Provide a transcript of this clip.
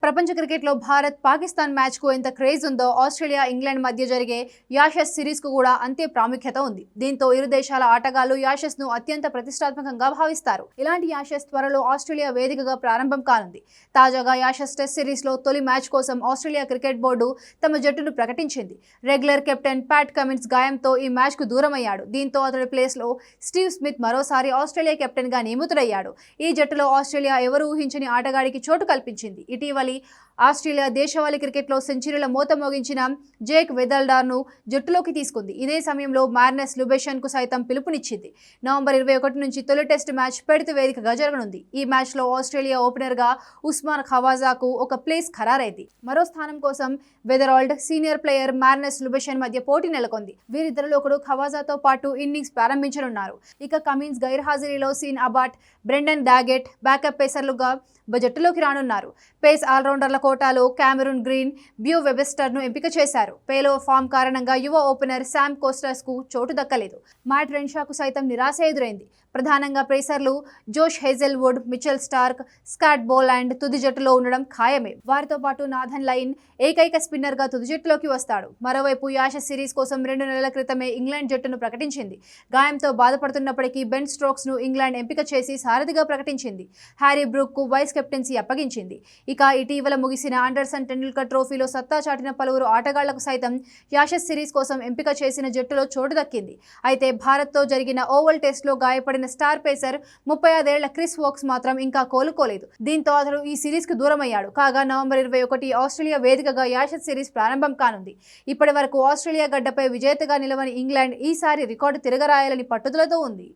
ప్రపంచ క్రికెట్లో భారత్ పాకిస్తాన్ మ్యాచ్కు ఎంత క్రేజ్ ఉందో ఆస్ట్రేలియా ఇంగ్లాండ్ మధ్య జరిగే యాషెస్ సిరీస్కు కూడా అంతే ప్రాముఖ్యత ఉంది. దీంతో ఇరు దేశాల ఆటగాళ్లు యాషెస్ను అత్యంత ప్రతిష్టాత్మకంగా భావిస్తారు. ఇలాంటి యాషెస్ త్వరలో ఆస్ట్రేలియా వేదికగా ప్రారంభం కానుంది. తాజాగా యాషెస్ టెస్ట్ సిరీస్లో తొలి మ్యాచ్ కోసం ఆస్ట్రేలియా క్రికెట్ బోర్డు తమ జట్టును ప్రకటించింది. రెగ్యులర్ కెప్టెన్ ప్యాట్ కమిన్స్ గాయంతో ఈ మ్యాచ్కు దూరమయ్యాడు. దీంతో అతడి ప్లేస్లో స్టీవ్ స్మిత్ మరోసారి ఆస్ట్రేలియా కెప్టెన్గా నియమితుడయ్యాడు. ఈ జట్టులో ఆస్ట్రేలియా ఎవరు ఊహించని ఆటగాడికి చోటు కల్పించింది. ఇటీవలి ఆస్ట్రేలియా దేశవాళీ క్రికెట్లో సెంచరీల మోత మోగించిన జేక్ వెదల్డార్ను జట్టులోకి తీసుకుంది. ఇదే సమయంలో మార్నెస్ లుబెషన్కు సైతం పిలుపునిచ్చింది. నవంబర్ 21 నుంచి తొలి టెస్ట్ మ్యాచ్ పెర్త్ వేదికగా జరగనుంది. ఈ మ్యాచ్లో ఆస్ట్రేలియా ఓపెనర్గా ఉస్మాన్ ఖవాజాకు ఒక ప్లేస్ ఖరారైంది. మరో స్థానం కోసం వెదరాల్డ్, సీనియర్ ప్లేయర్ మార్నెస్ లుబెషన్ మధ్య పోటీ నెలకొంది. వీరిద్దరిలో ఒకడు ఖవాజాతో పాటు ఇన్నింగ్స్ ప్రారంభించనున్నారు. ఇక కమిన్స్ గైర్హాజరీలో Sean Abbott, Brendan Doggett backup పేసర్లుగా జట్టులోకి రానున్నారు. పేస్ ఆల్రౌండర్ల కోటాలో కామెరూన్ గ్రీన్, బ్యూ వెబెస్టర్ను ఎంపిక చేశారు. పేలో ఫామ్ కారణంగా యువ ఓపెనర్ శామ్ కోస్టర్స్కు చోటు దక్కలేదు. మ్యాట్ రెన్షాకు సైతం నిరాశ ఎదురైంది. ప్రధానంగా పేసర్లు జోష్ హేజెల్వుడ్, మిచెల్ స్టార్క్, స్కాట్ బోలాండ్ తుది జట్టులో ఉండడం ఖాయమే. వారితో పాటు నాథన్ లైన్ ఏకైక స్పిన్నర్గా తుది జట్టులోకి వస్తాడు. మరోవైపు యాషెస్ సిరీస్ కోసం 2 నెలల క్రితమే ఇంగ్లాండ్ జట్టును ప్రకటించింది. గాయంతో బాధపడుతున్నప్పటికీ బెన్ స్టోక్స్ను ఇంగ్లాండ్ ఎంపిక చేసి సారథిగా ప్రకటించింది. హ్యారీ బ్రూక్కు వైస్ కెప్టెన్సీ అప్పగించింది. ఇక ఇటీవల ముగిసిన ఆండర్సన్ టెండూల్కర్ ట్రోఫీలో సత్తా చాటిన పలువురు ఆటగాళ్లకు సైతం యాషెస్ సిరీస్ కోసం ఎంపిక చేసిన జట్టులో చోటు దక్కింది. అయితే భారత్తో జరిగిన ఓవల్ టెస్ట్లో గాయపడిన స్టార్ పేసర్ 35 ఏళ్ల క్రిస్ వోక్స్ మాత్రం ఇంకా కోలుకోలేదు. దీంతో అతడు ఈ సిరీస్కు దూరమయ్యాడు. కాగా నవంబర్ 21 ఆస్ట్రేలియా వేదికగా యాషెస్ సిరీస్ ప్రారంభం కానుంది. ఇప్పటి వరకు ఆస్ట్రేలియా గడ్డపై విజేతగా నిలవని ఇంగ్లాండ్ ఈసారి రికార్డు తిరగరాయాలని పట్టుదలతో ఉంది.